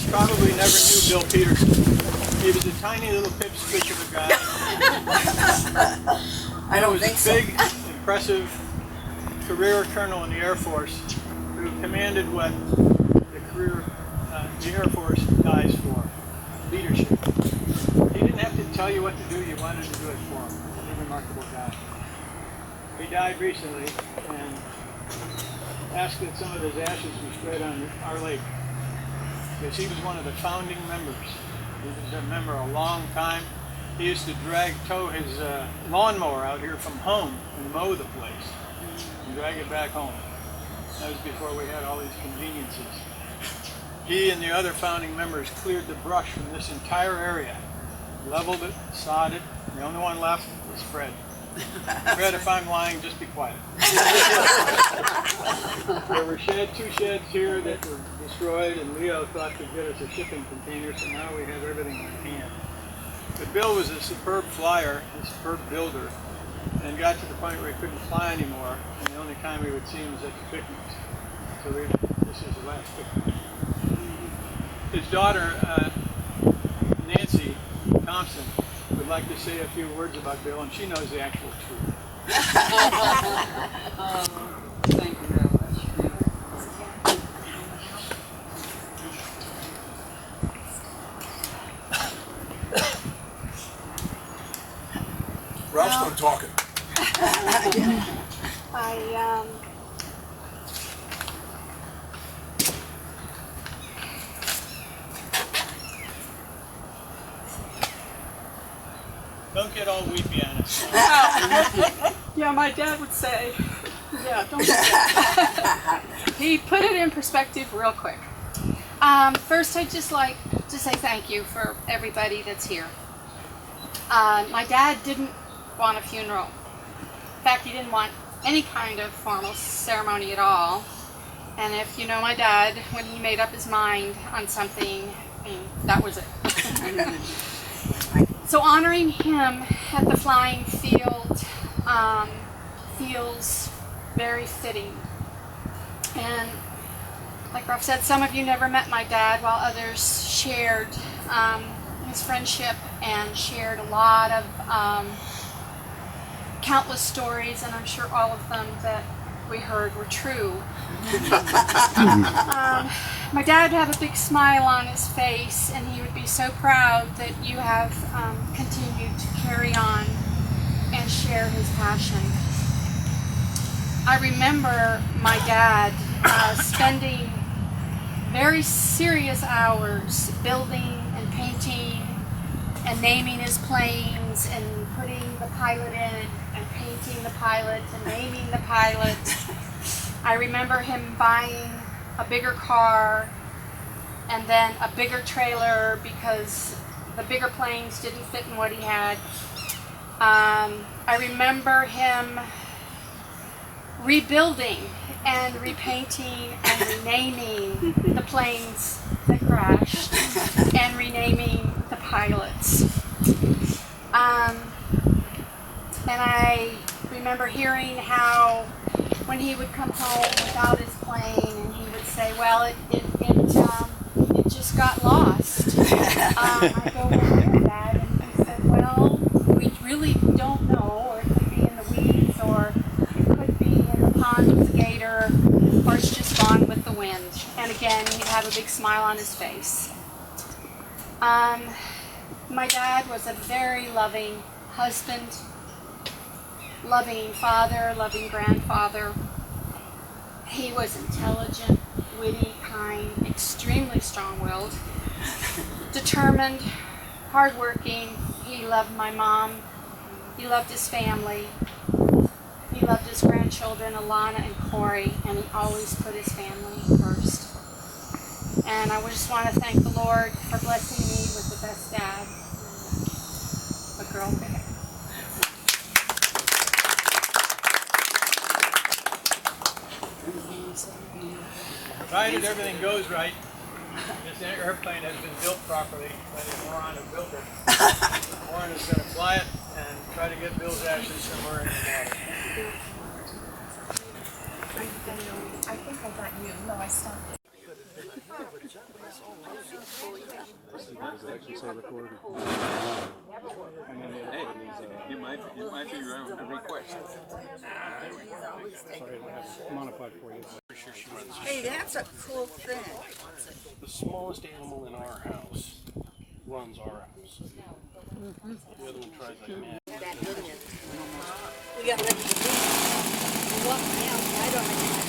probably never knew Bill Petersen. He was a tiny little pipsqueak of a guy. I don't He was think a so. big, impressive career colonel in the Air Force who commanded what the Air Force dies for, leadership. He didn't have to tell you what to do, you wanted to do it for him. He's a remarkable guy. He died recently and asked that some of his ashes be spread on our lake, because he was one of the founding members. He was a member a long time. He used to tow his lawnmower out here from home and mow the place and drag it back home. That was before we had all these conveniences. He and the other founding members cleared the brush from this entire area, leveled it, sod it. The only one left was Fred. Fred, if I'm lying, just be quiet. There were two sheds here that were destroyed, and Leo thought to get us a shipping container, so now we have everything on hand. But Bill was a superb flyer, a superb builder, and got to the point where he couldn't fly anymore, and the only time we would see him was at the picnics. So this is the last picnic. His daughter, Nancy Thompson, would like to say a few words about Bill, and she knows the actual truth. Thank you very much. Ralph's done talking. Don't get all weepy on us. Yeah, my dad would say, yeah, don't do that. He put it in perspective real quick. First, I'd just like to say thank you for everybody that's here. My dad didn't want a funeral. In fact, he didn't want any kind of formal ceremony at all. And if you know my dad, when he made up his mind on something, that was it. So honoring him at the flying field feels very fitting. And like Ralph said, some of you never met my dad, while others shared his friendship and shared a lot of countless stories, and I'm sure all of them that we heard were true. My dad would have a big smile on his face, and he would be so proud that you have continued to carry on and share his passion. I remember my dad spending very serious hours building and painting and naming his planes and putting the pilot in and painting the pilot and naming the pilot. I remember him buying a bigger car and then a bigger trailer because the bigger planes didn't fit in what he had. I remember him rebuilding and repainting and renaming the planes that crashed and renaming the pilots. And I remember hearing how when he would come home without his plane and he would say, well, it just got lost. I go, well, where, Dad? And he said, well, we really don't know, or it could be in the weeds, or it could be in the pond with the gator, or it's just gone with the wind. And again, he'd have a big smile on his face. My dad was a very loving husband, loving father, loving grandfather. He was intelligent, witty, kind, extremely strong-willed, determined, hardworking. He loved my mom. He loved his family. He loved his grandchildren, Alana and Corey, and he always put his family first. And I just want to thank the Lord for blessing me with the best dad a girl could have. Provided everything goes right, this airplane has been built properly by the moron who built it. Warren is going to fly it and try to get Bill's ashes somewhere in the water. I think I got you. No, I stopped. Does it actually say record? Hey, you might be your own request. Sorry, I have modified for you. Hey, that's a cool thing. The smallest animal in our house runs our house. The other one tries like mad. That, didn't it? We gotta let you do it. You walk me outside on it.